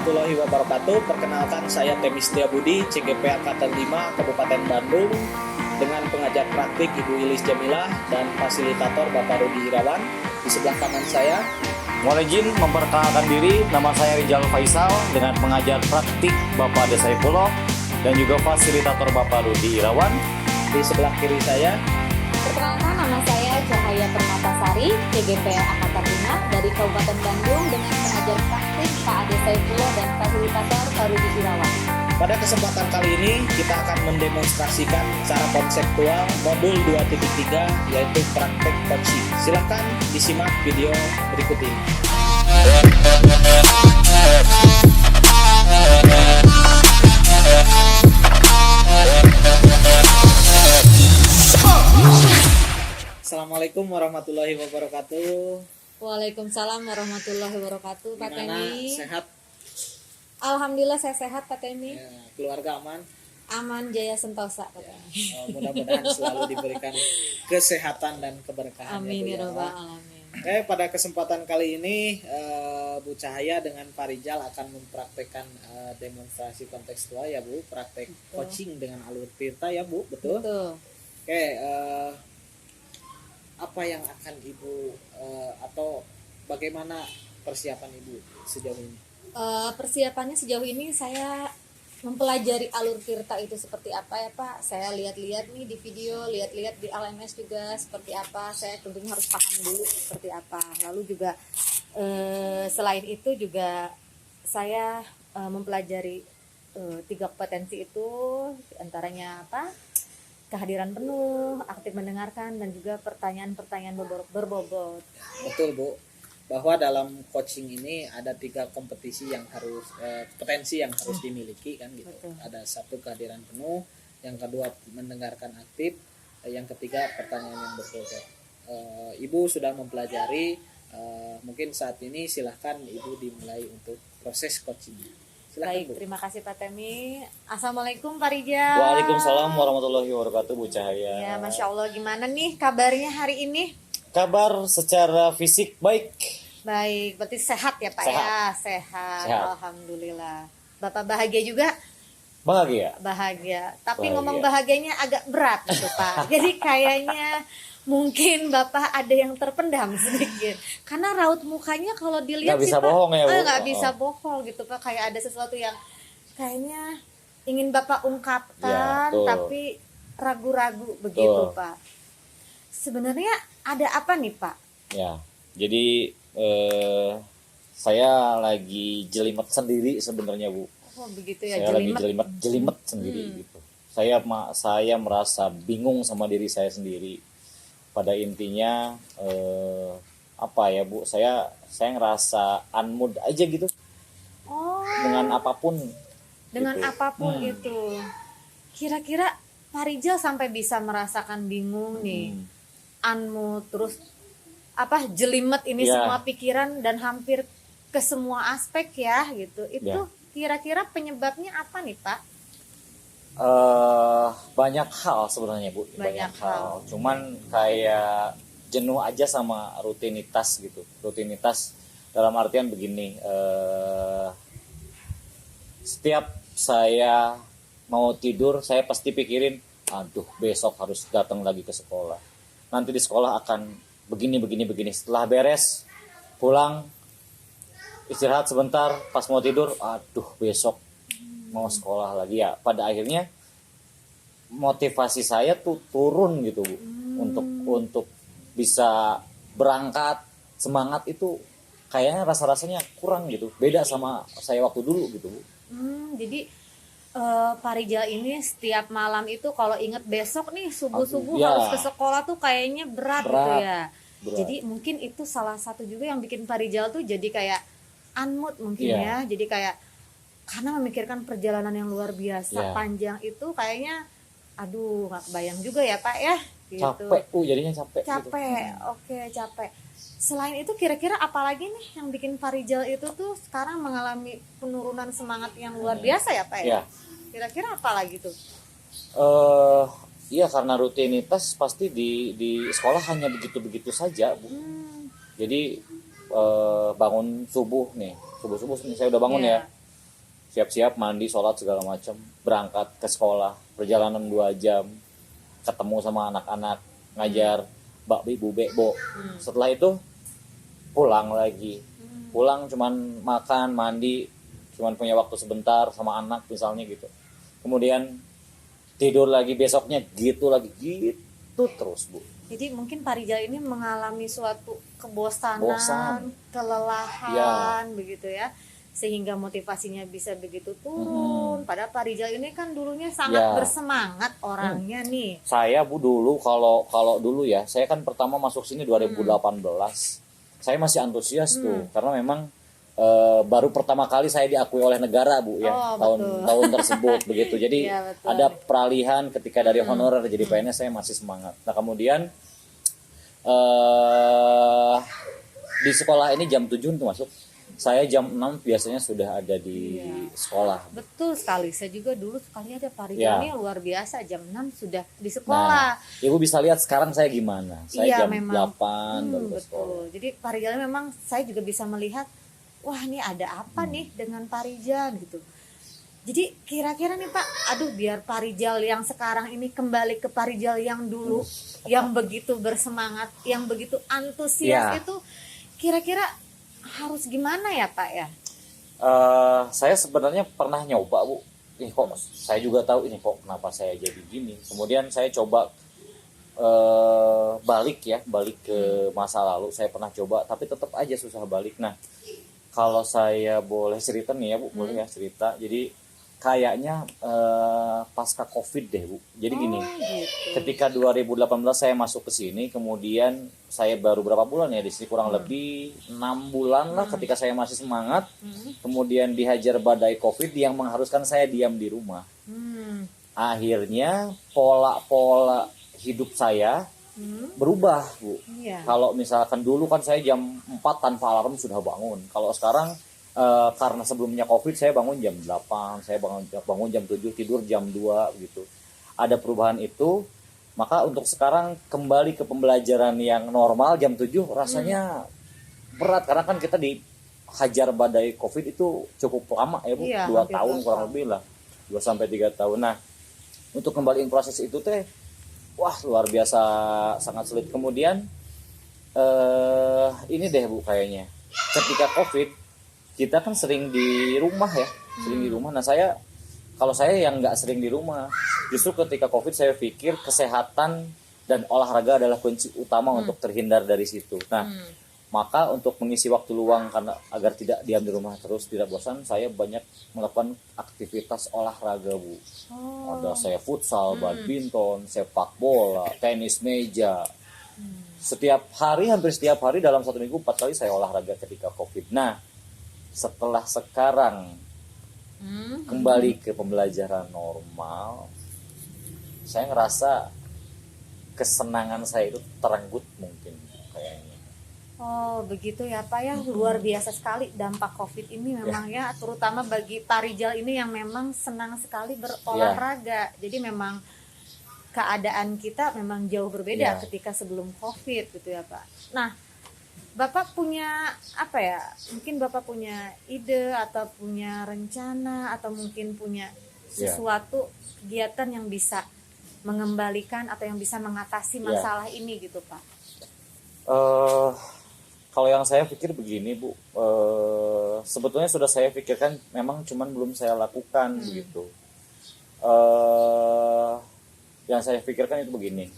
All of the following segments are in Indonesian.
warahmatullahi wabarakatuh. Perkenalkan saya Temis Budi, CGP Angkatan 5 Kabupaten Bandung, dengan pengajar praktik Ibu Ilis Jamilah dan fasilitator Bapak Rudi Irawan. Di sebelah kanan saya, mohon izin memperkenalkan diri, nama saya Rijal Faisal dengan pengajar praktik Bapak Ade Saifullah dan juga fasilitator Bapak Rudi Irawan. Di sebelah kiri saya, perkenalkan nama saya Cahaya Permatasari, CGP Angkatan 5 dari Kabupaten Bandung dengan pengajar praktik Pak Ade Saifullah dan fasilitator Pak Rudi Irawan. pada kesempatan kali ini kita akan mendemonstrasikan secara konseptual modul 2.3 yaitu praktek coaching. Silakan disimak video berikut ini. Assalamualaikum warahmatullahi wabarakatuh. Waalaikumsalam warahmatullahi wabarakatuh. Pak Gimana, Temi, sehat? Alhamdulillah saya sehat Pak Temi. Ya, keluarga aman? Aman jaya sentosa Pak Temi. Mudah-mudahan selalu diberikan kesehatan dan keberkahan. Amin Bu, ya rabbal alamin. Pada kesempatan kali ini Bu Cahaya dengan Pak Rijal akan mempraktekkan demonstrasi kontekstual ya Bu, praktek Betul. coaching dengan alur tirta ya Bu, betul? Betul. Apa yang akan Ibu atau bagaimana persiapan Ibu sejauh ini? Persiapannya sejauh ini saya mempelajari alur tirta itu seperti apa ya Pak. Saya lihat-lihat nih di video, lihat-lihat di LMS juga seperti apa. Saya tentunya harus paham dulu seperti apa. Lalu juga selain itu juga saya mempelajari 3 kompetensi itu, antaranya apa? Kehadiran penuh, aktif mendengarkan, dan juga pertanyaan-pertanyaan berbobot. Betul Bu, bahwa dalam coaching ini ada 3 kompetisi yang harus potensi yang harus dimiliki kan gitu. Betul. Ada 1 kehadiran penuh, yang kedua mendengarkan aktif, yang ketiga pertanyaan yang berbobot. Ibu sudah mempelajari, mungkin saat ini silahkan Ibu dimulai untuk proses coachingnya. Silahkan Baik, Bu. terima kasih Pak Temi. Assalamualaikum Pak Rijal. Waalaikumsalam warahmatullahi wabarakatuh Bu Cahaya. Ya, Masya Allah, gimana nih kabarnya hari ini? Kabar secara fisik baik. Baik, berarti sehat ya Pak Sehat. ya? Sehat, Sehat. Alhamdulillah. Bapak bahagia juga? Bahagia. Bahagia. Tapi Bahagia. ngomong bahagianya agak berat gitu Pak. Jadi kayaknya mungkin Bapak ada yang terpendam sedikit. Karena raut mukanya kalau dilihat Nggak bisa sih Pak, bohong ya, Bu? nggak bisa Oh. bohong gitu Pak. Kayak ada sesuatu yang kayaknya ingin Bapak ungkapkan, Ya, betul. tapi ragu-ragu begitu Betul. Pak. Sebenarnya ada apa nih Pak? Ya, jadi saya lagi jelimet sendiri sebenarnya Bu. Oh begitu ya, Saya lagi jelimet. jelimet sendiri gitu. Saya merasa bingung sama diri saya sendiri. Pada intinya apa ya Bu? Saya ngerasa unmood aja gitu Oh, dengan apapun. dengan gitu. apapun itu. Kira-kira Pak Rijal sampai bisa merasakan bingung nih, unmood, terus apa jelimet ini Ya. semua pikiran dan hampir ke semua aspek ya gitu. Itu Ya. kira-kira penyebabnya apa nih Pak? Banyak hal sebenarnya Bu, Banyak hal. Cuman kayak jenuh aja sama rutinitas gitu. Rutinitas dalam artian begini, setiap saya mau tidur saya pasti pikirin, aduh besok harus datang lagi ke sekolah. Nanti di sekolah akan begini. Setelah beres pulang istirahat sebentar, pas mau tidur, aduh besok mau sekolah lagi ya. Pada akhirnya motivasi saya tuh turun gitu Bu. Untuk bisa berangkat, semangat itu kayaknya rasanya kurang gitu. Beda sama saya waktu dulu gitu Bu. Jadi Pak Rijal ini setiap malam itu kalau inget besok nih subuh-subuh Aduh, ya. harus ke sekolah tuh kayaknya berat gitu Berat. ya. Berat. Jadi mungkin itu salah satu juga yang bikin Pak Rijal tuh jadi kayak unmood mungkin Iya. ya. Jadi kayak karena memikirkan perjalanan yang luar biasa Iya. panjang itu kayaknya aduh nggak kebayang juga ya Pak ya gitu. Capek jadinya capek gitu. Capek. Oke, capek. Selain itu kira-kira apa lagi nih yang bikin Pak Rijal itu tuh sekarang mengalami penurunan semangat yang luar biasa ya Pak ya? Ya. Kira-kira apa lagi tuh? Iya karena rutinitas pasti di sekolah hanya begitu saja Bu. Jadi bangun subuh nih, subuh nih saya udah bangun Iya. ya. siap-siap mandi, sholat segala macam, berangkat ke sekolah, perjalanan 2 jam, ketemu sama anak-anak, ngajar bak ibu bebo. Setelah itu pulang lagi, pulang cuman makan, mandi, cuman punya waktu sebentar sama anak misalnya gitu, kemudian tidur lagi, besoknya gitu lagi, gitu terus Bu. Jadi mungkin Pak Rijal ini mengalami suatu kebosanan, Bosan. kelelahan, begitu ya, sehingga motivasinya bisa begitu turun. Padahal Pak Rijal ini kan dulunya sangat Ya. bersemangat orangnya nih. Saya Bu dulu, kalau dulu ya, saya kan pertama masuk sini 2018. Saya masih antusias tuh, karena memang baru pertama kali saya diakui oleh negara Bu ya, Oh, tahun tersebut begitu. Jadi Iya, betul. ada peralihan ketika dari honorer jadi PNS, saya masih semangat. Nah kemudian di sekolah ini jam 7 untuk masuk. Saya jam 6 biasanya sudah ada di sekolah. Betul sekali. Saya juga dulu sekali ada Pak Rijal Ya. ini luar biasa, jam 6 sudah di sekolah. Nah, Ibu bisa lihat sekarang saya gimana. Saya Iya, jam memang. 8 baru ke sekolah. Betul. Jadi Pak Rijal memang saya juga bisa melihat, wah ini ada apa nih dengan Pak Rijal gitu. Jadi kira-kira nih Pak, aduh biar Pak Rijal yang sekarang ini kembali ke Pak Rijal yang dulu, yang begitu bersemangat, yang begitu antusias Ya. itu, kira-kira harus gimana ya Pak ya? Saya sebenarnya pernah nyoba Bu. Ini kok saya juga tahu ini kok kenapa saya jadi gini. Kemudian saya coba balik ke masa lalu. Saya pernah coba tapi tetap aja susah balik. Nah, kalau saya boleh cerita nih ya Bu, boleh ya cerita. Jadi kayaknya pasca Covid deh Bu. Jadi gini, Gitu. ketika 2018 saya masuk ke sini, kemudian saya baru berapa bulan ya di sini, kurang lebih 6 bulan lah ketika saya masih semangat. Kemudian dihajar badai Covid yang mengharuskan saya diam di rumah. Akhirnya pola-pola hidup saya berubah Bu. Iya. Kalau misalkan dulu kan saya jam 4 tanpa alarm sudah bangun. Kalau sekarang karena sebelumnya Covid saya bangun jam 8, saya bangun jam 7, tidur jam 2 gitu. Ada perubahan itu, maka untuk sekarang kembali ke pembelajaran yang normal jam 7 rasanya berat karena kan kita dihajar badai Covid itu cukup lama ya Bu, Iya, 2 hampir tahun 2 kurang tahun. lebih lah. 2 sampai 3 tahun. Nah, untuk kembaliin proses itu teh wah luar biasa sangat sulit. Kemudian ini deh Bu kayaknya. Ketika Covid kita kan sering di rumah ya, sering di rumah. Nah kalau saya yang nggak sering di rumah, justru ketika Covid saya pikir kesehatan dan olahraga adalah kunci utama untuk terhindar dari situ. Nah, maka untuk mengisi waktu luang karena agar tidak diam di rumah terus, tidak bosan, saya banyak melakukan aktivitas olahraga Bu. Ada saya futsal, badminton, sepak bola, tenis meja. Hampir setiap hari dalam 1 minggu 4 kali saya olahraga ketika Covid. Nah, setelah sekarang kembali ke pembelajaran normal, saya ngerasa kesenangan saya itu terenggut mungkin kayaknya. Oh begitu ya Pak ya, luar biasa sekali dampak Covid ini memang ya, terutama bagi Pak Rijal ini yang memang senang sekali berolahraga. Jadi memang keadaan kita memang jauh berbeda ketika sebelum Covid gitu ya Pak. Nah, Bapak punya apa ya? Mungkin Bapak punya ide atau punya rencana atau mungkin punya sesuatu kegiatan yang bisa mengembalikan atau yang bisa mengatasi masalah ini gitu Pak. Kalau yang saya pikir begini Bu, sebetulnya sudah saya pikirkan, memang cuman belum saya lakukan begitu. Yang saya pikirkan itu begini.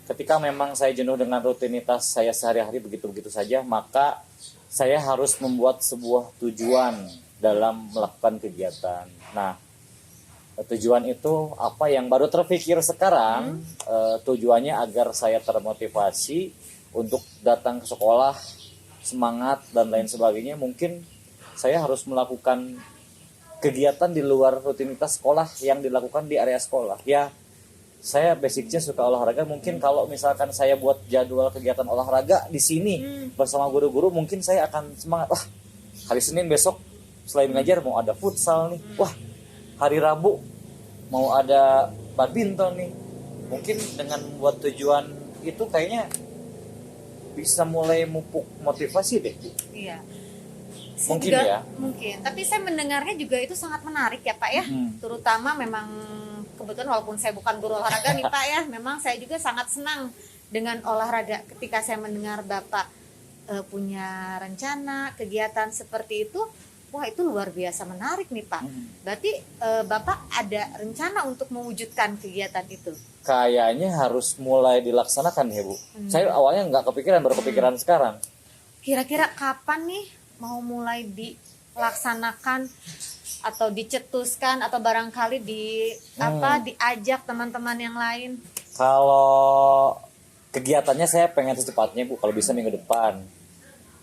Ketika memang saya jenuh dengan rutinitas saya sehari-hari begitu-begitu saja, maka saya harus membuat sebuah tujuan dalam melakukan kegiatan. Nah, tujuan itu apa yang baru terpikir sekarang, tujuannya agar saya termotivasi untuk datang ke sekolah, semangat dan lain sebagainya. Mungkin saya harus melakukan kegiatan di luar rutinitas sekolah yang dilakukan di area sekolah. Ya, saya basicnya suka olahraga. Mungkin kalau misalkan saya buat jadwal kegiatan olahraga di sini bersama guru-guru, mungkin saya akan semangat. Wah, hari Senin besok selain ngajar mau ada futsal nih. Wah, hari Rabu mau ada badminton nih. Mungkin dengan membuat tujuan itu kayaknya bisa mulai mupuk motivasi deh. Iya. Saya Mungkin juga, ya. mungkin. Tapi saya mendengarnya juga itu sangat menarik ya Pak ya. Terutama memang kebetulan walaupun saya bukan guru olahraga nih Pak ya, memang saya juga sangat senang dengan olahraga. Ketika saya mendengar Bapak punya rencana kegiatan seperti itu, wah itu luar biasa menarik nih Pak. Berarti Bapak ada rencana untuk mewujudkan kegiatan itu? Kayaknya harus mulai dilaksanakan ya Bu. Saya awalnya nggak kepikiran, baru kepikiran sekarang. Kira-kira kapan nih mau mulai dilaksanakan atau dicetuskan atau barangkali diajak teman-teman yang lain? Kalau kegiatannya saya pengen secepatnya Bu, kalau bisa minggu depan.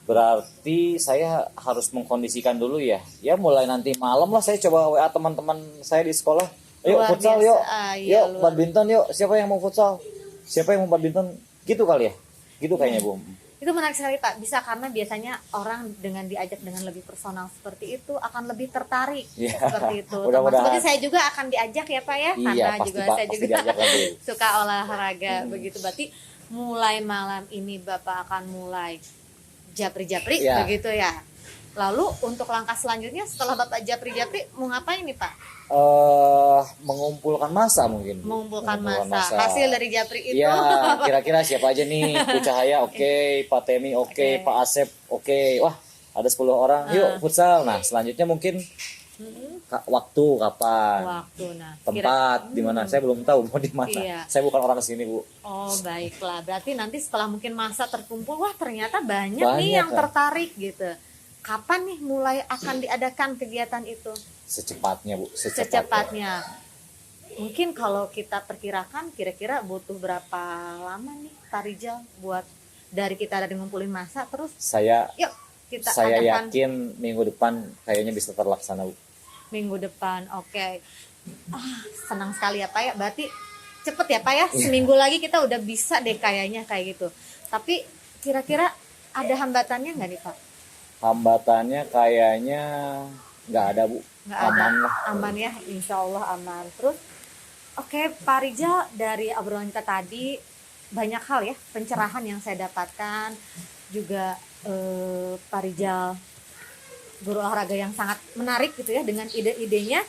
Berarti saya harus mengkondisikan dulu ya. Ya mulai nanti malam lah saya coba WA teman-teman saya di sekolah. Ayo Luar futsal biasa. yuk. Iya, Yuk badminton yuk. Siapa yang mau futsal? Siapa yang mau badminton? Gitu kali ya. Gitu kayaknya Bu. Itu menarik sekali Pak, bisa karena biasanya orang dengan diajak dengan lebih personal seperti itu akan lebih tertarik Iya. seperti itu. Mudah-mudahan. Termasuk saya juga akan diajak ya Pak ya, Iya, karena pasti, juga Pak. saya Pasti juga diajak nanti. suka olahraga begitu. Berarti mulai malam ini Bapak akan mulai japri-japri Iya. begitu ya. Lalu untuk langkah selanjutnya setelah Bapak japri-japri mau ngapain nih Pak? Mengumpulkan masa mungkin. Mengumpulkan masa. Hasil dari japri itu. Ya, kira-kira siapa aja nih? Bu Cahaya oke, Pak Temi oke, Pak Asep oke. Wah, ada 10 orang. Yuk futsal. Nah, selanjutnya mungkin waktu kapan? Waktu nah. Tempat di mana? Saya belum tahu mau di mana. Iya. Saya bukan orang sini, Bu. Oh baiklah, berarti nanti setelah mungkin masa terkumpul, wah ternyata banyak Banyak, nih yang kan? tertarik gitu. Kapan nih mulai akan diadakan kegiatan itu? Secepatnya, Bu. Secepatnya. Mungkin kalau kita perkirakan kira-kira butuh berapa lama nih Pak Rijal buat dari kita dari ngumpulin masa terus Saya yuk kita saya adakan yakin minggu depan kayaknya bisa terlaksana, Bu. minggu depan. Oke. Senang sekali ya Pak ya. Berarti cepet ya Pak ya. Seminggu lagi kita udah bisa deh kayaknya kayak gitu. Tapi kira-kira ada hambatannya nggak nih Pak? Hambatannya kayaknya nggak ada, Bu. Nggak ada. Aman lah. Aman ya, insya Allah aman. Terus oke Pak Rijal, dari obrolan kita tadi banyak hal ya pencerahan yang saya dapatkan juga. Pak Rijal guru olahraga yang sangat menarik gitu ya dengan ide-idenya.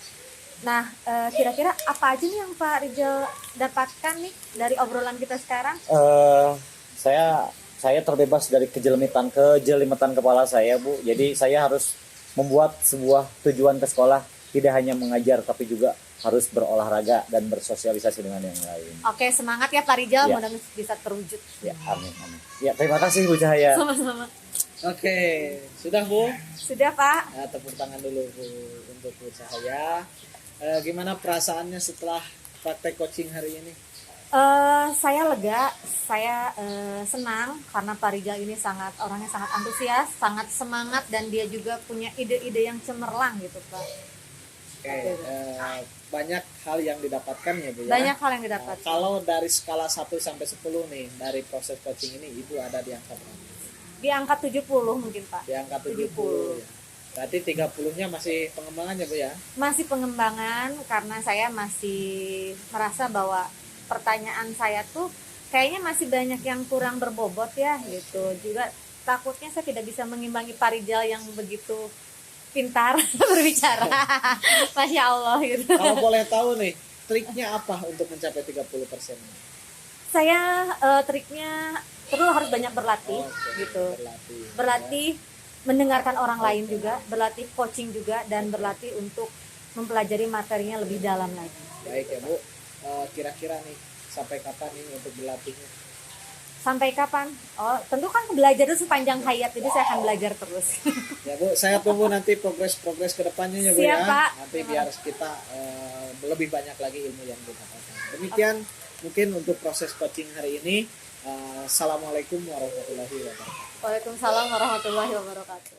Nah kira-kira apa aja nih yang Pak Rijal dapatkan nih dari obrolan kita sekarang? Saya terbebas dari kejelimetan kepala saya, Bu. Jadi saya harus membuat sebuah tujuan ke sekolah, tidak hanya mengajar tapi juga harus berolahraga dan bersosialisasi dengan yang lain. Oke, semangat ya Pak Rijal, Ya. mudah-mudahan bisa terwujud. Ya, amin, amin. Ya, terima kasih Bu Cahaya. Sama-sama. Oke, sudah Bu. Sudah Pak. Nah, tepuk tangan dulu Bu untuk Bu Cahaya. Gimana perasaannya setelah praktek coaching hari ini? Saya lega, saya senang karena Pak Rijal ini orangnya sangat antusias, sangat semangat dan dia juga punya ide-ide yang cemerlang gitu Pak. Oke, banyak hal yang didapatkan ya Bu ya. Banyak hal yang didapat. Kalau dari skala 1 sampai 10 nih dari proses coaching ini Ibu ada di angka berapa? Di angka 70 mungkin Pak. Di angka 70. Ya. Berarti 30-nya masih pengembangan ya Bu ya? Masih pengembangan karena saya masih merasa bahwa pertanyaan saya tuh kayaknya masih banyak yang kurang berbobot ya gitu. Juga takutnya saya tidak bisa mengimbangi Pak Rijal yang begitu pintar berbicara. Masya Allah gitu. Kalau boleh tahu nih, triknya apa untuk mencapai 30%? Saya triknya perlu harus banyak berlatih gitu. Berlatih mendengarkan orang lain juga, berlatih coaching juga dan berlatih untuk mempelajari materinya lebih dalam lagi. Baik ya Bu. Kira-kira nih sampai kapan nih untuk berlatihnya? Sampai kapan? Oh, tentu kan belajar itu sepanjang hayat, jadi saya akan belajar terus. Ya Bu, saya tunggu nanti progres ke depannya ya Bu Siap, ya. Pak. Nanti biar kita lebih banyak lagi ilmu yang kita dapatkan. Demikian mungkin untuk proses coaching hari ini. Assalamualaikum warahmatullahi wabarakatuh. Waalaikumsalam warahmatullahi wabarakatuh.